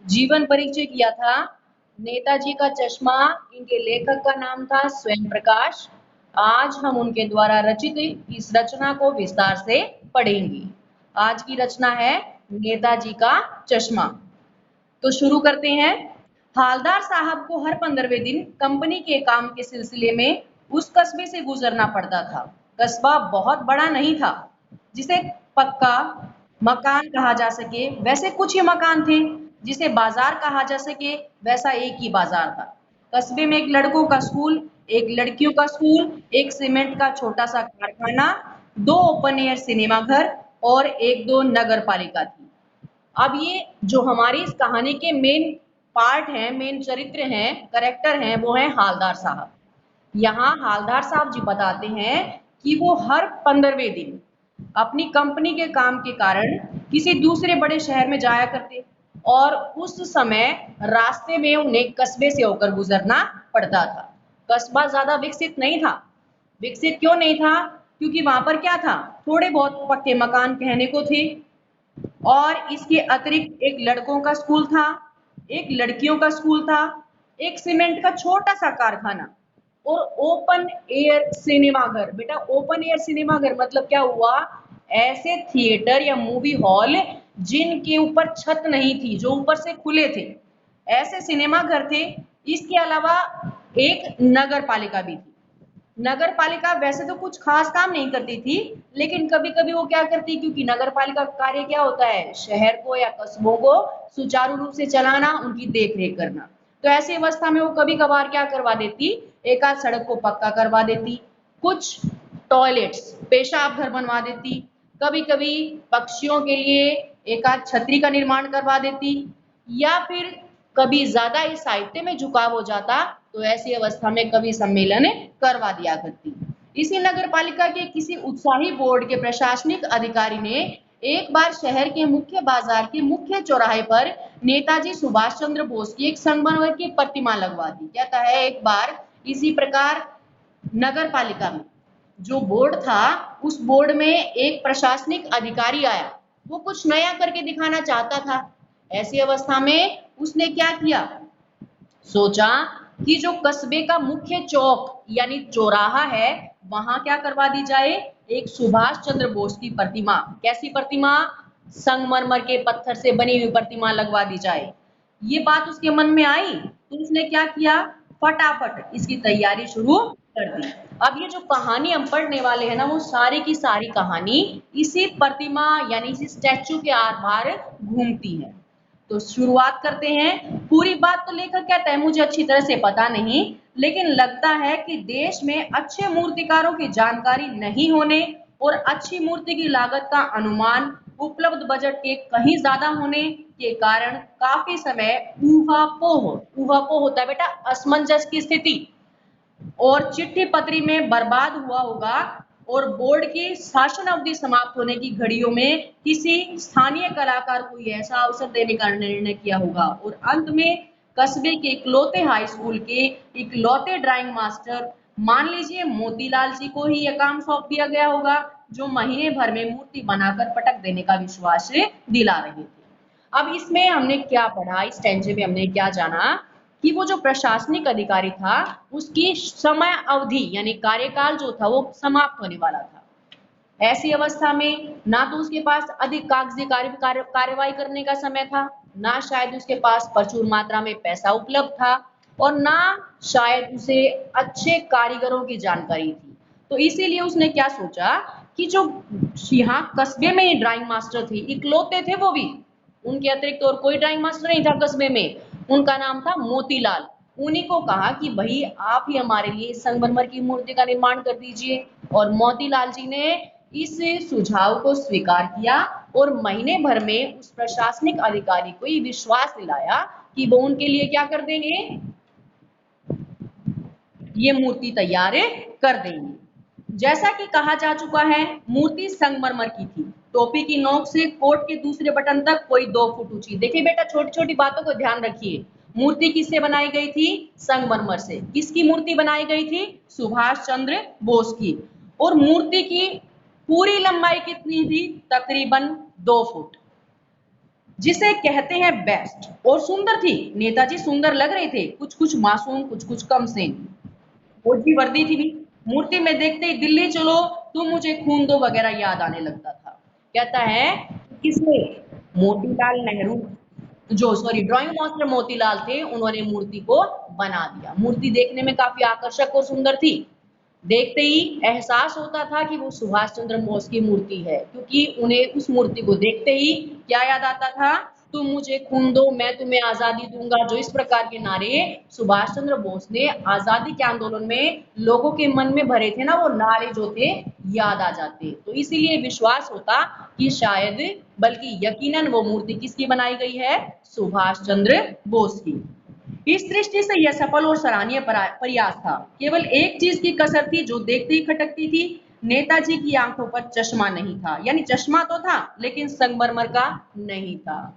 जीवन परिचय किया था। नेताजी का चश्मा, इनके लेखक का नाम था स्वयं प्रकाश। आज हम उनके द्वारा रचित इस रचना को विस्तार से पढ़ेंगे। आज की रचना है नेताजी का चश्मा। तो शुरू करते हैं। हालदार साहब को हर 15वें दिन कंपनी के काम के सिलसिले में उस कस्बे से गुजरना पड़ता था। कस्बा बहुत बड़ा नहीं था जिसे पक्का मकान कहा जा सके, वैसे कुछ ही मकान थे। जिसे बाजार कहा जा सके, वैसा एक ही बाजार था। कस्बे में एक लड़कों का स्कूल, एक लड़कियों का स्कूल, एक सीमेंट का छोटा सा कारखाना, 2 ओपन एयर सिनेमा घर और 1-2 नगर पालिका थी। अब ये जो हमारी इस कहानी के मेन पार्ट हैं, मेन चरित्र हैं, कैरेक्टर हैं, वो हैं हालदार साहब। यहाँ हालदार साहब जी बताते हैं कि वो हर 15वें दिन अपनी कंपनी के काम के कारण किसी दूसरे बड़े शहर में जाया करते और उस समय रास्ते में उन्हें कस्बे से होकर गुजरना पड़ता था। कस्बा ज्यादा विकसित नहीं था। विकसित क्यों नहीं था? क्योंकि वहां पर क्या था, थोड़े बहुत पक्के मकान कहने को थे और इसके अतिरिक्त एक लड़कों का स्कूल था, एक लड़कियों का स्कूल था, एक सीमेंट का छोटा सा कारखाना और ओपन एयर सिनेमा घर। बेटा ओपन एयर सिनेमा घर मतलब क्या हुआ? ऐसे थिएटर या मूवी हॉल जिनके ऊपर छत नहीं थी, जो ऊपर से खुले थे, ऐसे सिनेमा घर थे। इसके अलावा एक नगर पालिका भी थी। नगर पालिका वैसे तो कुछ खास काम नहीं करती थी, लेकिन कभी कभी वो क्या करती, क्योंकि नगर पालिका का कार्य क्या होता है, शहर को या कस्बों को सुचारू रूप से चलाना, उनकी देख रेख करना। तो ऐसी अवस्था में वो कभी कभार क्या करवा देती, एक आध सड़क को पक्का करवा देती, कुछ टॉयलेट्स पेशाब घर बनवा देती, कभी कभी पक्षियों के लिए एक आध छतरी का निर्माण करवा देती, या फिर कभी ज्यादा इस साहित्य में झुकाव हो जाता तो ऐसी अवस्था में कवि सम्मेलन करवा दिया करती। इसी नगर पालिका के किसी उत्साही बोर्ड के प्रशासनिक अधिकारी ने एक बार शहर के मुख्य बाजार के मुख्य चौराहे पर नेताजी सुभाष चंद्र बोस की एक संगमरमर की प्रतिमा लगवा दी। कहता है एक बार इसी प्रकार नगर पालिका में जो बोर्ड था, उस बोर्ड में एक प्रशासनिक अधिकारी आया। वो कुछ नया करके दिखाना चाहता था। ऐसी अवस्था में उसने क्या किया, सोचा कि जो कस्बे का मुख्य चौक यानी चौराहा है, वहां क्या करवा दी जाए, एक सुभाष चंद्र बोस की प्रतिमा। कैसी प्रतिमा? संगमरमर के पत्थर से बनी हुई प्रतिमा लगवा दी जाए। ये बात उसके मन में आई तो उसने क्या किया, फटाफट इसकी तैयारी शुरू कर दी। अब ये जो कहानी हम पढ़ने वाले हैं ना, वो सारी की सारी कहानी इसी प्रतिमा यानी इसी स्टैचू के आर पार घूमती है। तो शुरुआत करते हैं। पूरी बात तो लेखक कहता है मुझे अच्छी तरह से पता नहीं, लेकिन लगता है कि देश में अच्छे मूर्तिकारों की जानकारी नहीं होने और अच्छी मूर्ति की लागत का अनुमान उपलब्ध बजट के कहीं ज्यादा होने के कारण काफी समय ऊहापोह होता है बेटा, असमंजस की स्थिति और चिट्ठी पत्री में बर्बाद हुआ होगा और बोर्ड की शासन अवधि समाप्त होने की घड़ियों में किसी स्थानीय कलाकार को ऐसा अवसर देने का निर्णय किया होगा और अंत में कस्बे के इकलौते हाई स्कूल के इकलौते ड्राइंग मास्टर, मान लीजिए मोतीलाल जी को ही यह काम सौंप दिया गया होगा, जो महीने भर में मूर्ति बनाकर पटक देने का विश्वास दिला रहे थे। अब इसमें हमने क्या पढ़ा, इस टेंजे में हमने क्या जाना कि वो जो प्रशासनिक अधिकारी था उसकी समय अवधि यानी कार्यकाल जो था वो समाप्त होने वाला था। ऐसी अवस्था में ना तो उसके पास अधिक कागजी कार्यवाही करने का समय था, ना शायद उसके पास प्रचुर मात्रा में पैसा उपलब्ध था और ना शायद उसे अच्छे कारीगरों की जानकारी थी। तो इसीलिए उसने क्या सोचा कि जो यहाँ कस्बे में ड्राइंग मास्टर थे, इकलौते थे वो भी, उनके अतिरिक्त और कोई ड्राइंग मास्टर नहीं था कस्बे में, उनका नाम था मोतीलाल। उन्हीं को कहा कि भाई आप ही हमारे लिए संगमरमर की मूर्ति का निर्माण कर दीजिए और मोतीलाल जी ने इस सुझाव को स्वीकार किया और महीने भर में उस प्रशासनिक अधिकारी को ये विश्वास दिलाया कि वो उनके लिए क्या कर देंगे, ये मूर्ति तैयार कर देंगे। जैसा कि कहा जा चुका है, मूर्ति संगमरमर की थी। टोपी की नोक से कोट के दूसरे बटन तक कोई 2 फुट ऊंची। देखिए बेटा छोटी छोटी बातों को ध्यान रखिए। मूर्ति किससे बनाई गई थी? संगमरमर से। किसकी मूर्ति बनाई गई थी? सुभाष चंद्र बोस की। और मूर्ति की पूरी लंबाई कितनी थी? तकरीबन 2 फुट। जिसे कहते हैं बेस्ट। और सुंदर थी, नेताजी सुंदर लग रहे थे, कुछ कुछ मासूम, कुछ कुछ कम से। फौजी वर्दी थी भी। मूर्ति में देखते ही दिल्ली चलो, तुम मुझे खून दो वगैरह याद आने लगता था। कहता है किसने, मोतीलाल नेहरू, जो सॉरी ड्राइंग मास्टर मोतीलाल थे, उन्होंने मूर्ति को बना दिया। मूर्ति देखने में काफी आकर्षक और सुंदर थी। देखते ही एहसास होता था कि वो सुभाष चंद्र बोस की मूर्ति है, क्योंकि उन्हें उस मूर्ति को देखते ही क्या याद आता था, तुम मुझे खून दो मैं तुम्हें आजादी दूंगा। जो इस प्रकार के नारे सुभाष चंद्र बोस ने आजादी के आंदोलन में लोगों के मन में भरे थे ना, वो नारे जो थे याद आ जाते। तो इसीलिए विश्वास होता कि शायद, बल्कि यकीनन वो मूर्ति किसकी बनाई गई है, सुभाष चंद्र बोस की। इस दृष्टि से यह सफल और सराहनीय प्रयास था। केवल एक चीज की कसर थी जो देखते ही खटकती थी, नेताजी की आंखों पर चश्मा नहीं था। यानी चश्मा तो था लेकिन संगमरमर का नहीं था।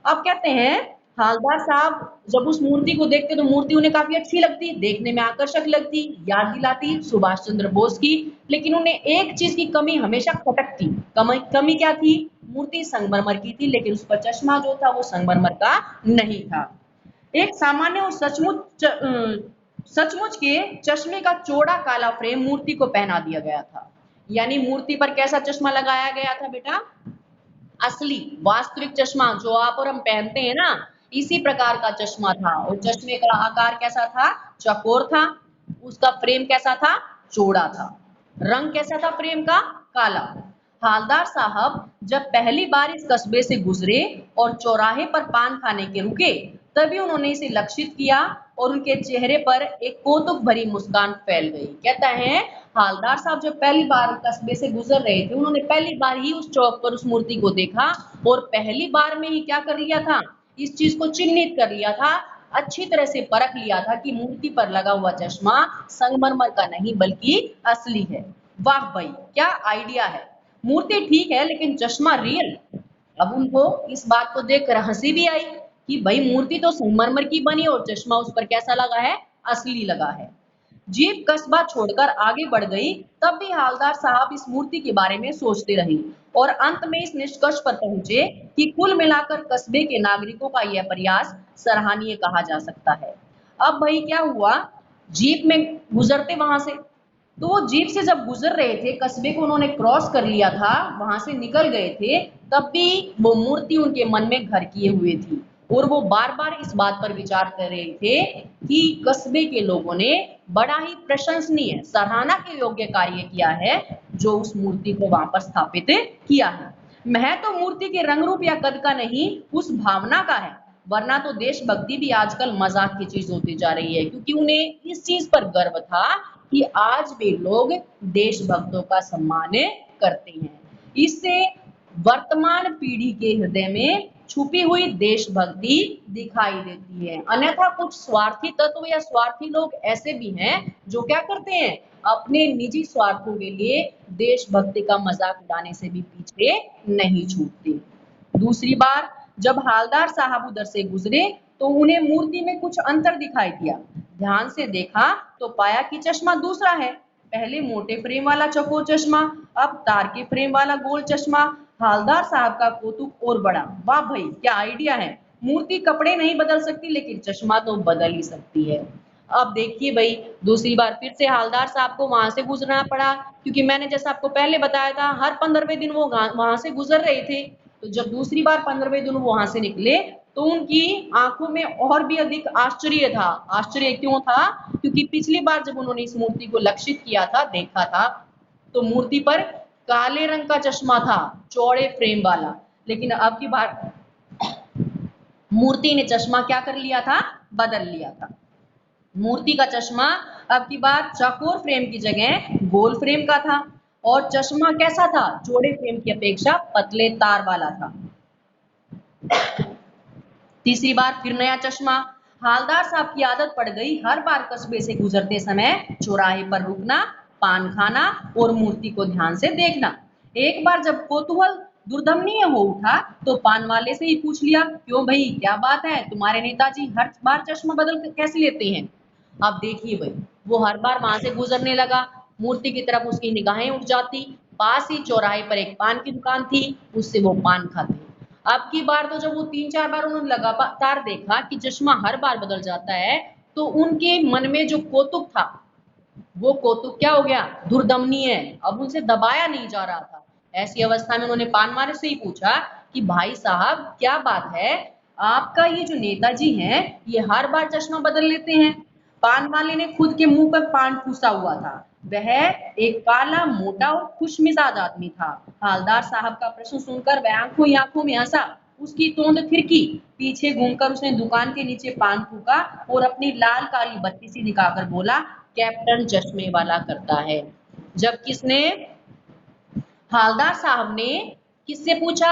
अब कहते हैं हालदार साहब जब उस मूर्ति को देखते तो मूर्ति उन्हें काफी अच्छी लगती, देखने में आकर्षक लगती, याद दिलाती सुभाष चंद्र बोस की। लेकिन उन्हें एक चीज की कमी हमेशा खटकती। कमी क्या थी, मूर्ति संगमरमर की थी लेकिन उस पर चश्मा जो था वो संगमरमर का नहीं था। एक सामान्य और सचमुच के चश्मे का चौड़ा काला फ्रेम मूर्ति को पहना दिया गया था। यानी मूर्ति पर कैसा चश्मा लगाया गया था बेटा, असली वास्तविक चश्मा जो आप और हम पहनते हैं ना, इसी प्रकार का चश्मा था। और चश्मे का आकार कैसा था, चौकोर था। उसका फ्रेम कैसा था, चौड़ा था। रंग कैसा था फ्रेम का, काला। हालदार साहब जब पहली बार इस कस्बे से गुजरे और चौराहे पर पान खाने के रुके, तभी उन्होंने इसे लक्षित किया और उनके चेहरे पर एक कौतुक भरी मुस्कान फैल गई। कहता है हालदार साहब जब पहली बार कस्बे से गुजर रहे थे, उन्होंने पहली बार ही उस चौक पर उस मूर्ति को देखा और पहली बार में ही क्या कर लिया था, इस चीज को चिन्हित कर लिया था, अच्छी तरह से परख लिया था कि मूर्ति पर लगा हुआ चश्मा संगमरमर का नहीं बल्कि असली है। वाह भाई क्या आइडिया है, मूर्ति ठीक है लेकिन चश्मा रियल। अब उनको इस बात को देखकर हंसी भी आई कि भाई मूर्ति तो संगमरमर की बनी और चश्मा उस पर कैसा लगा है, असली लगा है। जीप कस्बा छोड़कर आगे बढ़ गई, तब भी हालदार साहब इस मूर्ति के बारे में सोचते रहे और अंत में इस निष्कर्ष पर पहुंचे कि कुल मिलाकर कस्बे के नागरिकों का यह प्रयास सराहनीय कहा जा सकता है। अब भाई क्या हुआ, जीप में गुजरते वहां से, तो वो जीप से जब गुजर रहे थे, कस्बे को उन्होंने क्रॉस कर लिया था, वहां से निकल गए थे, तब भी वो मूर्ति उनके मन में घर किए हुए थी और वो बार बार इस बात पर विचार कर रहे थे कि कस्बे के लोगों ने बड़ा ही प्रशंसनीय सराहना के योग्य कार्य किया है जो उस मूर्ति को वहां पर स्थापित किया है। महत्व तो मूर्ति के रंग रूप या कद का नहीं, उस भावना का है। वरना तो देशभक्ति भी आजकल मजाक की चीज होती जा रही है, क्योंकि उन्हें इस चीज पर गर्व था कि आज भी लोग देशभक्तों का सम्मान करते हैं। इससे वर्तमान पीढ़ी के हृदय में छुपी हुई देशभक्ति दिखाई देती है। अन्यथा कुछ स्वार्थी तत्व या स्वार्थी लोग ऐसे भी हैं जो क्या करते हैं, अपने निजी स्वार्थों के लिए देशभक्ति का मजाक उड़ाने से भी पीछे नहीं छूटते। दूसरी बार जब हालदार साहब उधर से गुजरे तो उन्हें मूर्ति में कुछ अंतर दिखाई दिया। ध्यान से देखा तो पाया कि चश्मा दूसरा है। पहले मोटे फ्रेम वाला चौकोर चश्मा, अब तार के फ्रेम वाला गोल चश्मा। हालदार साहब का कौतुक और बड़ा। वाह भाई क्या आइडिया है, मूर्ति कपड़े नहीं बदल सकती लेकिन चश्मा तो बदल ही सकती है। अब देखिए भाई दूसरी बार फिर से हालदार साहब को वहां से गुजरना पड़ा, क्योंकि मैंने जैसा आपको पहले बताया था हर 15वें दिन वो वहां से गुजर रहे थे। तो जब दूसरी बार 15वें दिन वहां से निकले तो उनकी आंखों में और भी अधिक आश्चर्य था। आश्चर्य क्यों था, क्योंकि पिछली बार जब उन्होंने इस मूर्ति को लक्षित किया था, देखा था, तो मूर्ति पर काले रंग का चश्मा था, चौड़े फ्रेम वाला। लेकिन अब की बार मूर्ति ने चश्मा क्या कर लिया था, बदल लिया था। मूर्ति का चश्मा अब की बार चौकोर फ्रेम की जगह गोल फ्रेम का था और चश्मा कैसा था, चौड़े फ्रेम की अपेक्षा पतले तार वाला था। तीसरी बार फिर नया चश्मा। हालदार साहब की आदत पड़ गई हर बार कस्बे से गुजरते समय चौराहे पर रुकना, पान खाना और मूर्ति को ध्यान से देखना। एक बार जब कौतूहल दुर्दमनीय हो उठा तो पान वाले से ही पूछ लिया, क्यों भाई क्या बात है, तुम्हारे नेताजी हर बार चश्मा बदल कैसे लेते हैं। अब देखिए भाई वो हर बार वहां से गुजरने लगा, मूर्ति की तरफ उसकी निगाहें उठ जाती। पास ही चौराहे पर एक पान की दुकान थी, उससे वो पान खाते। अब की बार तो जब वो 3-4 बार उन्होंने लगातार देखा कि चश्मा हर बार बदल जाता है, तो उनके मन में जो कौतुक था, वो कौतुक क्या हो गया? दुर्दमनीय। अब उनसे दबाया नहीं जा रहा था। ऐसी अवस्था में उन्होंने पान वाले से ही पूछा कि भाई साहब क्या बात है? आपका ये जो नेताजी हैं, ये हर बार चश्मा बदल लेते हैं। पान वाले ने खुद के मुंह पर पान ठूसा हुआ था। वह एक काला, मोटा और खुशमिजाज आदमी था। हवलदार साहब का प्रश्न सुनकर वह आंखों ही आंखों में हंसा। उसकी तोंद थिरकी। पीछे घूमकर उसने दुकान के नीचे पान फूका और अपनी लाल काली बत्ती सी दिखाकर बोला, कैप्टन चश्मे वाला करता है। जब किसने? हवलदार साहब ने किससे पूछा?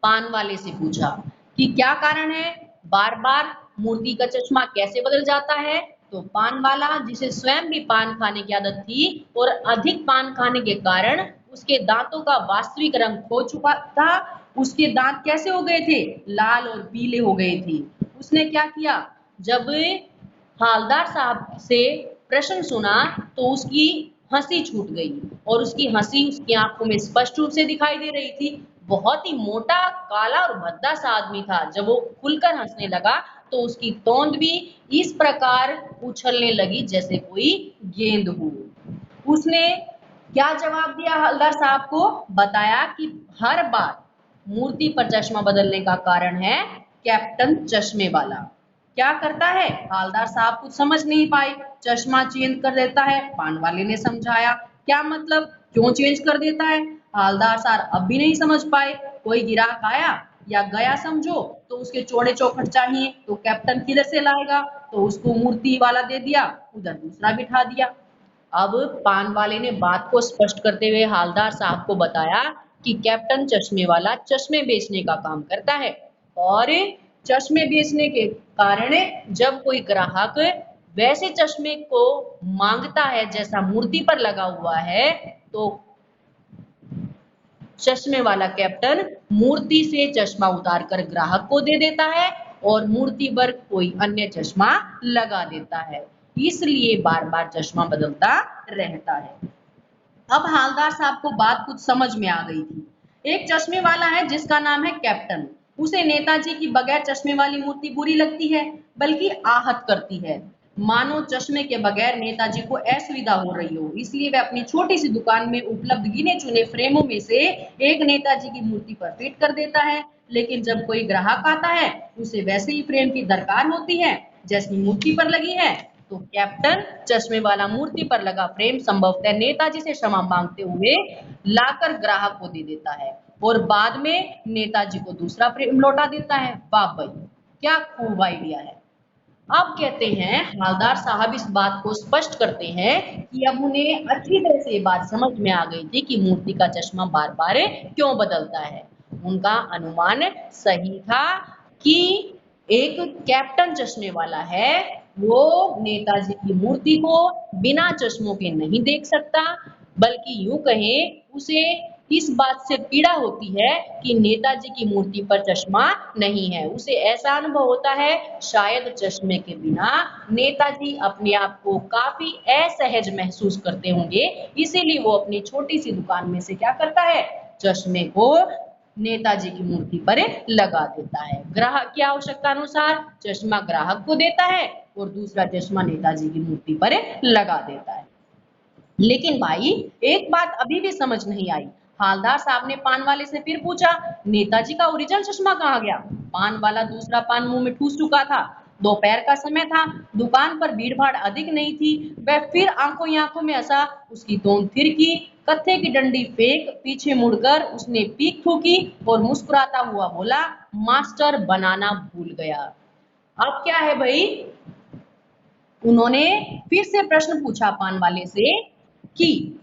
पान वाले से पूछा कि क्या कारण है, बार बार मूर्ति का चश्मा कैसे बदल जाता है? तो पान वाला, जिसे स्वयं भी पान खाने की आदत थी और अधिक पान खाने के कारण उसके दांतों का वास्तविक रंग खो चुका था, उसके दांत कैसे हो गए थे? लाल और पीले हो गए थे। उसने क्या किया? जब हवलदार साहब से प्रश्न सुना तो उसकी हंसी छूट गई और उसकी हंसी उसकी आंखों में स्पष्ट रूप से दिखाई दे रही थी। बहुत ही मोटा, काला और भद्दा सा आदमी था। जब वो खुलकर हंसने लगा तो उसकी तोंद भी इस प्रकार उछलने लगी जैसे कोई गेंद हो। उसने क्या जवाब दिया हवलदार साहब को? बताया कि हर बार मूर्ति पर चश्मा बदलने का कारण है कैप्टन चश्मे वाला। क्या करता है? हवलदार साहब कुछ समझ नहीं पाए। चश्मा चेंज कर देता है। पान वाले ने समझाया। क्या मतलब? क्यों चेंज कर देता है? हवलदार साहब अब भी नहीं समझ पाए। कोई ग्राहक आया या गया समझो तो उसके चौड़े चौखट चाहिए, तो कैप्टन किधर से लाएगा? तो उसको मूर्ति वाला दे दिया, उधर दूसरा बिठा दिया। अब पान वाले ने बात को स्पष्ट करते हुए हवलदार साहब को बताया कि कैप्टन चश्मे वाला चश्मे बेचने का काम करता है और चश्मे बेचने के कारण जब कोई ग्राहक वैसे चश्मे को मांगता है जैसा मूर्ति पर लगा हुआ है, तो चश्मे वाला कैप्टन मूर्ति से चश्मा उतारकर ग्राहक को दे देता है और मूर्ति पर कोई अन्य चश्मा लगा देता है। इसलिए बार बार चश्मा बदलता रहता है। अब हवलदार साहब को बात कुछ समझ में आ गई थी। एक चश्मे वाला है जिसका नाम है कैप्टन। उसे नेताजी की बगैर चश्मे वाली मूर्ति बुरी लगती है, बल्कि आहत करती है। मानो चश्मे के बगैर नेताजी को असुविधा हो रही हो। इसलिए वह अपनी छोटी सी दुकान में उपलब्ध गिने चुने फ्रेमों में से एक नेताजी की मूर्ति पर फिट कर देता है। लेकिन जब कोई ग्राहक आता है, उसे वैसे ही फ्रेम की दरकार होती है जैसी मूर्ति पर लगी है, तो कैप्टन चश्मे वाला मूर्ति पर लगा फ्रेम संभवतः नेताजी से क्षमा मांगते हुए लाकर ग्राहक को दे देता है और बाद में नेताजी को दूसरा फ्रेम लौटा देता है। वाह भाई, क्या खूब आइडिया है। अब कहते हैं हवलदार साहब इस बात को स्पष्ट करते हैं कि अब उन्हें अच्छी तरह से ये बात समझ में आ गई थी कि मूर्ति का चश्मा बार बार क्यों बदलता है। उनका अनुमान सही था कि एक कैप्टन चश्मे वाला है, वो नेताजी की मूर्ति को बिना चश्मों के नहीं देख सकता, बल्कि यूं कहें उसे इस बात से पीड़ा होती है कि नेताजी की मूर्ति पर चश्मा नहीं है। उसे ऐसा अनुभव होता है शायद चश्मे के बिना नेताजी अपने आप को काफी असहज महसूस करते होंगे। इसीलिए वो अपनी छोटी सी दुकान में से क्या करता है? चश्मे को नेताजी की मूर्ति पर लगा देता है। ग्राहक की आवश्यकता अनुसार चश्मा ग्राहक को देता है और दूसरा चश्मा नेताजी की मूर्ति पर लगा देता है। लेकिन भाई एक बात अभी भी समझ नहीं आई। हवलदार साहब ने पान वाले से फिर पूछा, नेताजी का ओरिजिनल चश्मा कहाँ गया? पान वाला दूसरा पान मुंह में ठूस चुका था। दोपहर का समय था, दुकान पर भीड़ भाड़ अधिक नहीं थी। वह फिर आंखों ही आंखों में हंसा। उसकी तोंद थिरकी। कत्थे की डंडी फेंक पीछे मुड़कर उसने पीक थूकी और मुस्कुराता हुआ बोला, मास्टर बनाना भूल गया। अब क्या है भाई? उन्होंने फिर से प्रश्न पूछा पान वाले से कि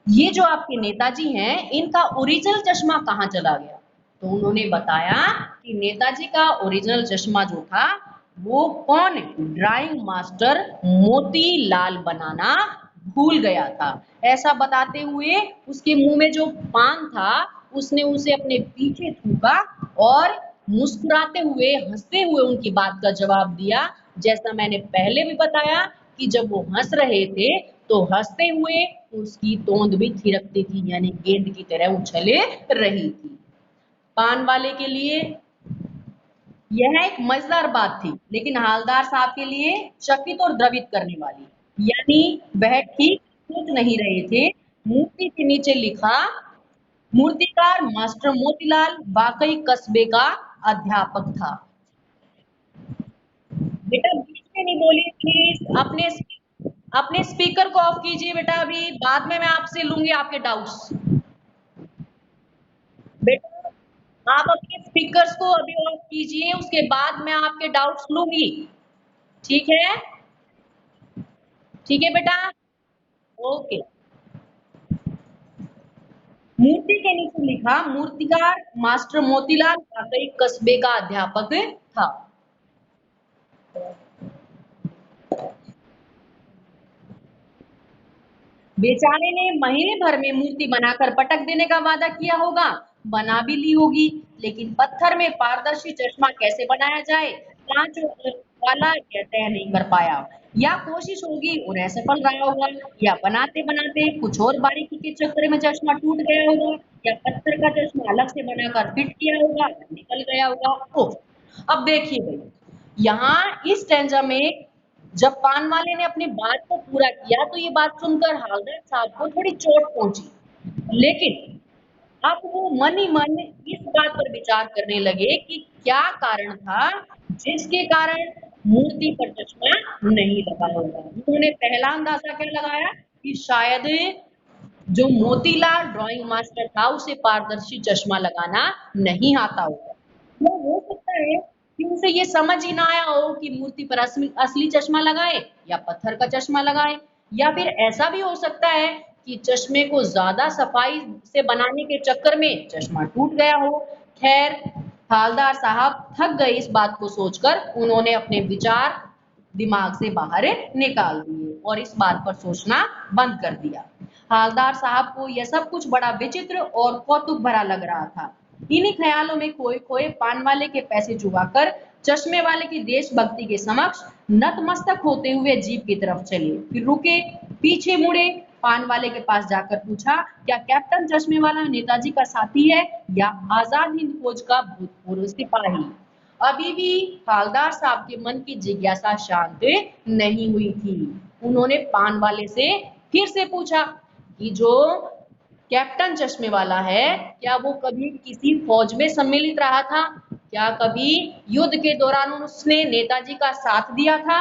ये जो आपके नेताजी हैं, इनका ओरिजिनल चश्मा कहाँ चला गया? तो उन्होंने बताया कि नेताजी का ओरिजिनल चश्मा जो था वो कौन? ड्राइंग मास्टर मोतीलाल बनाना भूल गया था। ऐसा बताते हुए उसके मुंह में जो पान था उसने उसे अपने पीछे थूका और मुस्कुराते हुए हंसते हुए उनकी बात का जवाब दिया। जैसा मैंने पहले भी बताया कि जब वो हंस रहे थे तो हंसते हुए उसकी तोंद भी थिरकती थी, यानी गेंद की तरह उछले रही थी। पान वाले के लिए यह एक मजेदार बात थी, लेकिन हालदार साहब के लिए चकित और द्रवित करने वाली। यानी वह ठीक सोच नहीं रहे थे। मूर्ति के नीचे लिखा, मूर्तिकार मास्टर मोतीलाल वाकई कस्बे का अध्यापक था। बेटा बीच में नहीं बोलिए प्लीज, अपने स्पीकर को ऑफ कीजिए बेटा, अभी बाद में मैं आपसे लूंगी आपके डाउट्स। बेटा आप अपने स्पीकर्स को अभी ऑफ कीजिए, उसके बाद मैं आपके डाउट्स लूंगी। ठीक है, ठीक है बेटा, ओके। मूर्ति के नीचे लिखा, मूर्तिकार मास्टर मोतीलाल वाकई कस्बे का अध्यापक था। बेचारे ने महीने भर में मूर्ति बनाकर पटक देने का वादा किया होगा, बना भी ली होगी, लेकिन पत्थर में पारदर्शी चश्मा कैसे बनाया जाए, कांच वाला यह तय नहीं कर पाया। या कोशिश होगी और असफल रहा होगा, या बनाते बनाते कुछ और बारीकी के चक्कर में चश्मा टूट गया होगा, या पत्थर का चश्मा अलग से बनाकर फिट किया होगा, निकल गया होगा। ओ, अब देखिए भाई, यहाँ इस स्टैंजा में जब पान वाले ने अपनी बात को पूरा किया तो ये बात सुनकर हालदार साहब को थोड़ी चोट पहुंची, लेकिन अब वो मन ही मन इस बात पर विचार करने लगे कि क्या कारण था जिसके कारण मूर्ति पर चश्मा नहीं लगा होगा। उन्होंने पहला अंदाजा क्या लगाया कि शायद जो मोतीलाल ड्राइंग मास्टर था उसे पारदर्शी चश्मा लगाना नहीं आता होगा। वो हो सकता है कि उसे ये समझ ही ना आया हो कि मूर्ति पर असली चश्मा लगाए या पत्थर का चश्मा लगाए, या फिर ऐसा भी हो सकता है कि चश्मे को ज्यादा सफाई से बनाने के चक्कर में चश्मा टूट गया हो। खैर, हालदार साहब थक गए इस बात को सोचकर, उन्होंने अपने विचार दिमाग से बाहर निकाल दिए और इस बात पर सोचना बंद कर दिया। हालदार साहब को यह सब कुछ बड़ा विचित्र और कौतुक भरा लग रहा था। इन्हीं ख्यालों में खोए खोए पान वाले के पैसे चुकाकर चश्मे वाले की देशभक्ति के समक्ष नतमस्तक होते हुए जीप की तरफ चले, फिर रुके, पीछे मुड़े, पान वाले के पास जाकर पूछा, क्या कैप्टन चश्मे वाला नेताजी का साथी है या आजाद हिंद फौज का भूतपूर्व सिपाही? अभी भी हालदार साहब के मन की जिज्ञासा शांत नहीं हुई थी। उन्होंने पान वाले से फिर से पूछा कि जो कैप्टन चश्मे वाला है, क्या वो कभी किसी फौज में सम्मिलित रहा था? क्या कभी युद्ध के दौरान उसने नेताजी का साथ दिया था?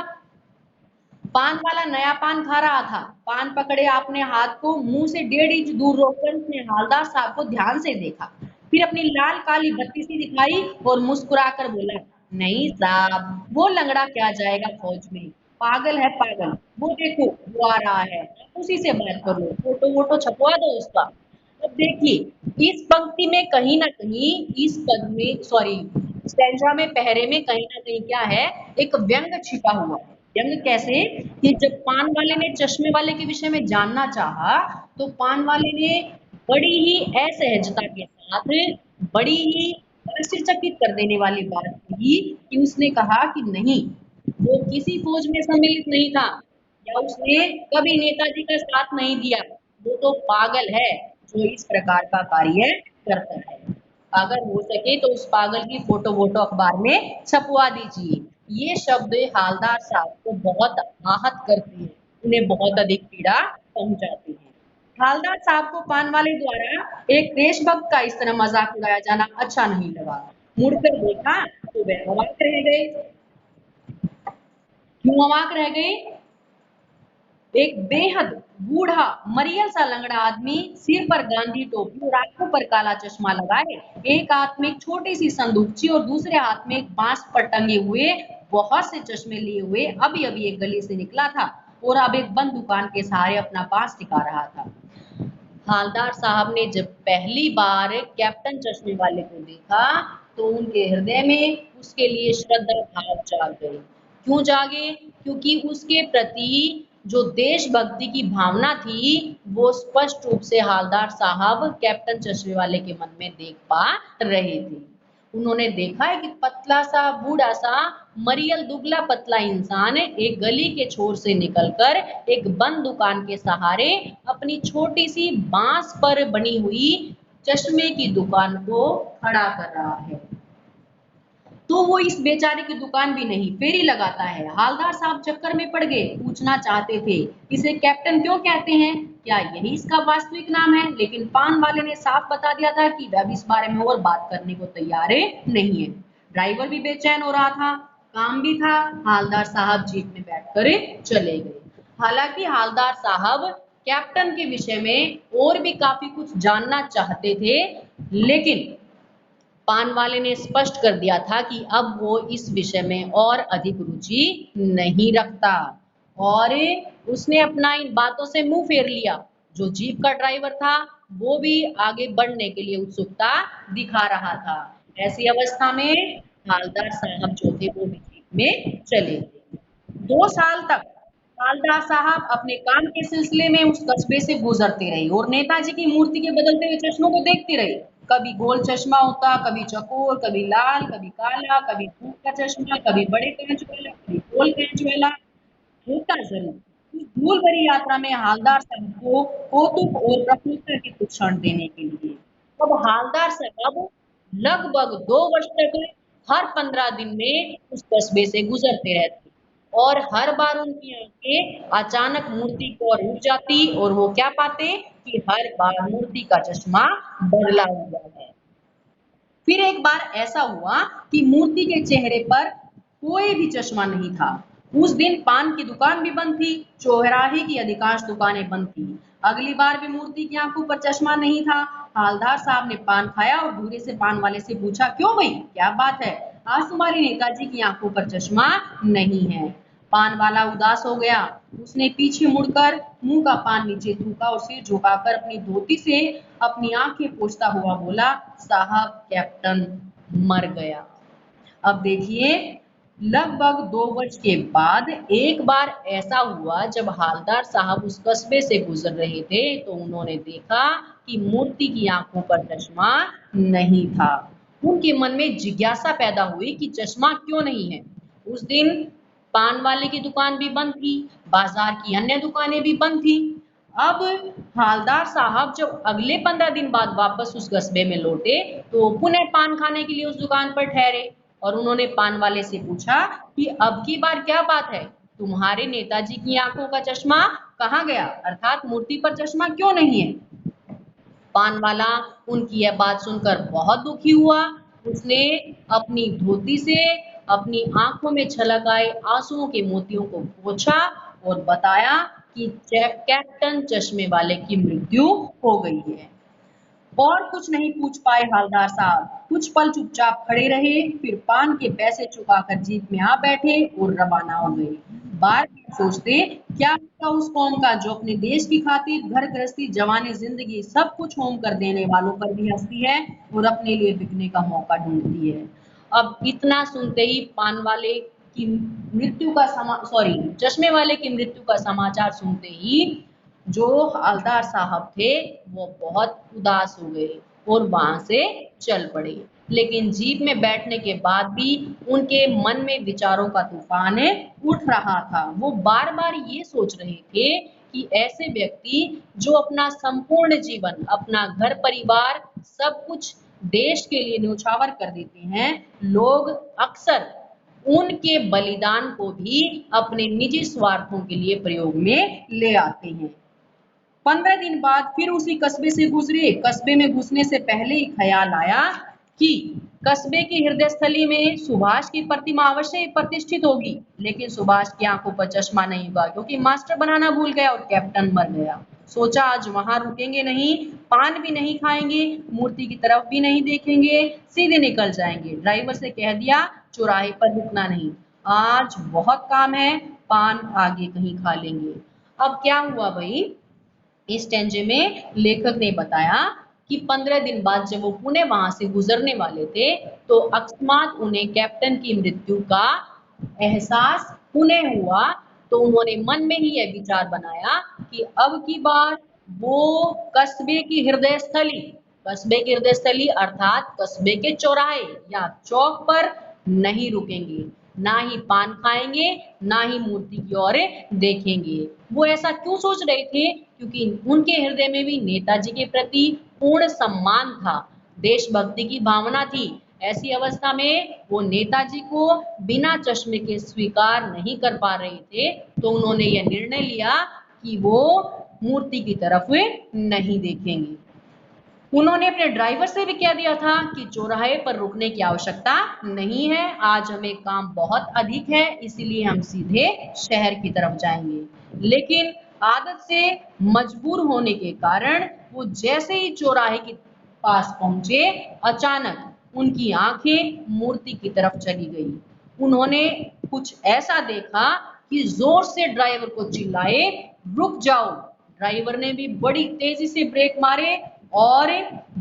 पान वाला नया पान खा रहा था। पान पकड़े अपने हाथ को मुंह से 1.5 इंच दूर रोककर उसने हालदार साहब को ध्यान से देखा, फिर अपनी लाल काली बत्ती सी दिखाई और मुस्कुराकर बोला, नहीं साहब, वो लंगड़ा क्या जाएगा फौज में, पागल है पागल, वो देखो वो आ रहा है, आप उसी से बात कर लो, फोटो वोटो छपवा दो उसका। अब देखिए, इस पंक्ति में कहीं ना कहीं, इस पद में सॉरी स्टैंजा में, पहरे में कहीं ना कहीं क्या है, एक व्यंग छिपा हुआ है। व्यंग कैसे कि जब पान वाले ने चश्मे वाले के विषय में जानना चाहा तो पान वाले ने बड़ी ही असहजता के साथ, बड़ी ही आश्चर्यचकित कर देने वाली बात की कि उसने कहा कि नहीं, वो किसी फौज में सम्मिलित नहीं था, या उसने कभी नेताजी का साथ नहीं दिया, वो तो पागल है जो इस प्रकार का कार्य करता है। अगर हो सके तो उस पागल की फोटो वोटो अखबार में छपवा दीजिए। ये शब्द हालदार साहब को बहुत आहत करते हैं, उन्हें बहुत अधिक पीड़ा पहुंचाते हैं। हालदार साहब को पान वाले द्वारा एक देशभक्त का इस तरह मजाक उड़ाया जाना अच्छा नहीं लगा। मुड़कर देखा तो वह अवाक रह गए। क्यों अवाक रह गए? एक बेहद बूढ़ा मरियल सा लंगड़ा आदमी, सिर पर गांधी टोपी और आंखों पर काला चश्मा लगाए, एक हाथ में एक छोटी सी संदूकची और दूसरे हाथ में एक बांस पर टंगे हुए बहुत से चश्मे लिए हुए अभी अभी एक गली से निकला था और अब एक बंद दुकान के सहारे अपना बांस टिका रहा था। हालदार साहब ने जब पहली बार कैप्टन चश्मे वाले को देखा तो उनके हृदय में उसके लिए श्रद्धा भाव जाग गए। क्यों जागे? क्योंकि उसके प्रति जो देशभक्ति की भावना थी वो स्पष्ट रूप से हालदार साहब कैप्टन चश्मे वाले के मन में देख पा रहे थे। उन्होंने देखा है कि पतला सा बूढ़ा सा मरियल दुबला पतला इंसान एक गली के छोर से निकलकर एक बंद दुकान के सहारे अपनी छोटी सी बांस पर बनी हुई चश्मे की दुकान को खड़ा कर रहा है। तो वो इस बेचारे की दुकान भी नहीं फेरी लगाता है। हालदार साहब चक्कर में पड़ गए, पूछना चाहते थे इसे कैप्टन क्यों कहते हैं, क्या यही इसका वास्तविक नाम है, लेकिन पान वाले ने साफ बता दिया था कि वह भी इस बारे में और बात करने को तैयार नहीं है। ड्राइवर भी बेचैन हो रहा था, काम भी था। हालदार साहब जीप में बैठकर चले गए। हालांकि हालदार साहब कैप्टन के विषय में और भी काफी कुछ जानना चाहते थे, लेकिन पान वाले ने स्पष्ट कर दिया था कि अब वो इस विषय में और अधिक रुचि नहीं रखता और उसने अपना इन बातों से मुंह फेर लिया। जो जीप का ड्राइवर था वो भी आगे बढ़ने के लिए उत्सुकता दिखा रहा था। ऐसी अवस्था में हालदार साहब जो थे वो भी जीप में चले गए। 2 साल तक हालदार साहब अपने काम के सिलसिले में उस कस्बे से गुजरते रहे और नेताजी की मूर्ति के बदलते हुए चश्मों को देखते रहे। कभी गोल चश्मा होता, कभी चकोर, कभी लाल, कभी काला, कभी धूप का चश्मा, कभी बड़े कांच वाला, कभी गोल कांच वाला। होता जरूर। इस धूल भरी यात्रा में हालदार साहब को कौतुक और प्रफुल्लता के कुछ क्षण देने के लिए। अब हालदार साहब लगभग 2 वर्ष तक हर 15 दिन में उस कस्बे से गुजरते रहते और हर बार उनकी आंखें अचानक मूर्ति की ओर उठ जाती और वो क्या पाते कि हर बार मूर्ति का चश्मा बदला हुआ है। फिर एक बार ऐसा हुआ कि मूर्ति के चेहरे पर कोई भी चश्मा नहीं था। उस दिन पान की दुकान भी बंद थी, चौराहे की अधिकांश दुकानें बंद थी। अगली बार भी मूर्ति की आंखों पर चश्मा नहीं था। हालदार साहब ने पान खाया और धीरे से पान वाले से पूछा, क्यों भाई, क्या बात है, आज तुम्हारे नेताजी की आंखों पर चश्मा नहीं है। पान वाला उदास हो गया। उसने पीछे मुड़कर मुंह का पान नीचे थूका और सिर झुकाकर अपनी धोती से अपनी आंखें पोंछता हुआ बोला, साहब कैप्टन मर गया। अब देखिए, लगभग 2 वर्ष के बाद एक बार ऐसा हुआ जब हालदार साहब उस कस्बे से गुजर रहे थे तो उन्होंने देखा कि मूर्ति की आंखों पर चश्मा नहीं था। उनके मन में जिज्ञासा पैदा हुई कि चश्मा क्यों नहीं है। उस दिन पान वाले की दुकान भी बंद थी, बाजार की अन्य दुकानें भी बंद थी। अब हालदार साहब जब अगले 15 दिन बाद वापस उस कस्बे में लौटे तो पुनः पान खाने के लिए उस दुकान पर ठहरे और उन्होंने पान वाले से पूछा कि अब की बार क्या बात है, तुम्हारे नेताजी की आंखों का चश्मा कहाँ गया, अर्थात मूर्ति पर चश्मा क्यों नहीं है। पान वाला उनकी यह बात सुनकर बहुत दुखी हुआ। उसने अपनी धोती से अपनी आंखों में छलक आए आंसुओं के मोतियों को पोंछा और बताया कि कैप्टन चश्मे वाले की मृत्यु हो गई है। और कुछ नहीं पूछ पाए हालदार साहब, कुछ पल चुपचाप खड़े रहे, फिर पान के पैसे चुकाकर जीप में आ बैठे और रवाना हो गए। बार बार सोचते क्या होगा उस कौम का जो अपने देश की खातिर घर गृहस्थी, जवानी, जिंदगी सब कुछ होम कर देने वालों पर भी हंसती है और अपने लिए बिकने का मौका ढूंढती है। अब इतना सुनते ही पान वाले की मृत्यु का चश्मे वाले की मृत्यु का समाचार सुनते ही जो हवलदार साहब थे वो बहुत उदास हो गए और वहां से चल पड़े। लेकिन जीप में बैठने के बाद भी उनके मन में विचारों का तूफान उठ रहा था। वो बार बार ये सोच रहे थे कि ऐसे व्यक्ति जो अपना संपूर्ण जीवन, अपना घर परिवार सब कुछ देश के लिए न्यौछावर कर देते हैं, लोग अक्सर उनके बलिदान को भी अपने निजी स्वार्थों के लिए प्रयोग में ले आते हैं। 15 दिन बाद फिर उसी कस्बे से गुजरे। कस्बे में घुसने से पहले ही ख्याल आया कि कस्बे की हृदय स्थली में सुभाष की प्रतिमा अवश्य ही प्रतिष्ठित होगी, लेकिन सुभाष की आंखों पर चश्मा नहीं होगा क्योंकि मास्टर बनाना भूल गया और कैप्टन मर गया। सोचा आज वहां रुकेंगे नहीं, पान भी नहीं खाएंगे, मूर्ति की तरफ भी नहीं देखेंगे, सीधे निकल जाएंगे। ड्राइवर से कह दिया चौराहे पर रुकना नहीं, आज बहुत काम है, पान आगे कहीं खा लेंगे। अब क्या हुआ भाई, इस स्टेंजे में लेखक ने बताया कि 15 दिन बाद जब वो पुणे वहां से गुजरने वाले थे तो अकस्मात उन्हें कैप्टन की मृत्यु का एहसास पुनः हुआ। तो उन्होंने मन में ही यह विचार बनाया कि अब की बार वो कस्बे की हृदय स्थली अर्थात कस्बे के चौराहे या चौक पर नहीं रुकेंगे, ना ही पान खाएंगे, ना ही मूर्ति की ओर देखेंगे। वो ऐसा क्यों सोच रहे थे, क्योंकि उनके हृदय में भी नेताजी के प्रति पूर्ण सम्मान था, देशभक्ति की भावना थी। ऐसी अवस्था में वो नेताजी को बिना चश्मे के स्वीकार नहीं कर पा रहे थे, तो उन्होंने यह निर्णय लिया कि वो मूर्ति की तरफ नहीं देखेंगे। उन्होंने अपने ड्राइवर से भी कह दिया था कि चौराहे पर रुकने की आवश्यकता नहीं है, आज हमें काम बहुत अधिक है, इसीलिए हम सीधे शहर की तरफ जाएंगे। लेकिन आदत से मजबूर होने के कारण वो जैसे ही चौराहे के पास पहुंचे, अचानक उनकी आंखें मूर्ति की तरफ चली गई। उन्होंने कुछ ऐसा देखा कि जोर से ड्राइवर को चिल्लाए, रुक जाओ। ड्राइवर ने भी बड़ी तेजी से ब्रेक मारे और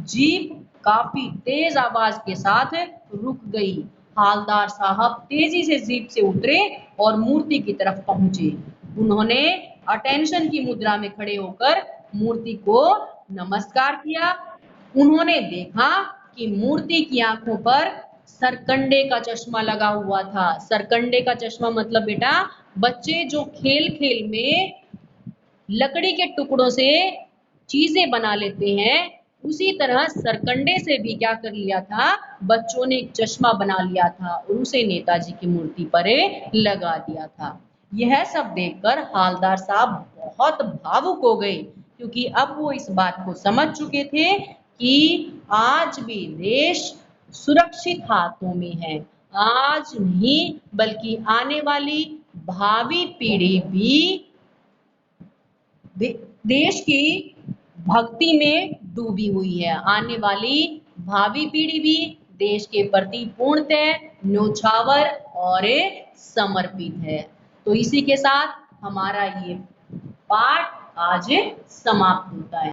जीप काफी तेज आवाज के साथ रुक गई। हालदार साहब तेजी से जीप से उतरे और मूर्ति की तरफ पहुंचे। उन्होंने अटेंशन की मुद्रा में खड़े होकर मूर्ति को नमस्कार किया। उन्होंने देखा कि मूर्ति की आंखों पर सरकंडे का चश्मा लगा हुआ था। सरकंडे का चश्मा मतलब बेटा, बच्चे जो खेल खेल में लकड़ी के टुकड़ों से चीजें बना लेते हैं, उसी तरह सरकंडे से भी क्या कर लिया था, बच्चों ने एक चश्मा बना लिया था और उसे नेताजी की मूर्ति पर लगा दिया था। यह सब देखकर हालदार साहब बहुत भावुक हो गए, क्योंकि अब वो इस बात को समझ चुके थे कि आज भी देश सुरक्षित हाथों में है। आज नहीं बल्कि आने वाली भावी पीढ़ी भी देश की भक्ति में डूबी हुई है। आने वाली भावी पीढ़ी भी देश के प्रति पूर्णतः न्योछावर और समर्पित है। तो इसी के साथ हमारा ये पाठ आज समाप्त होता है।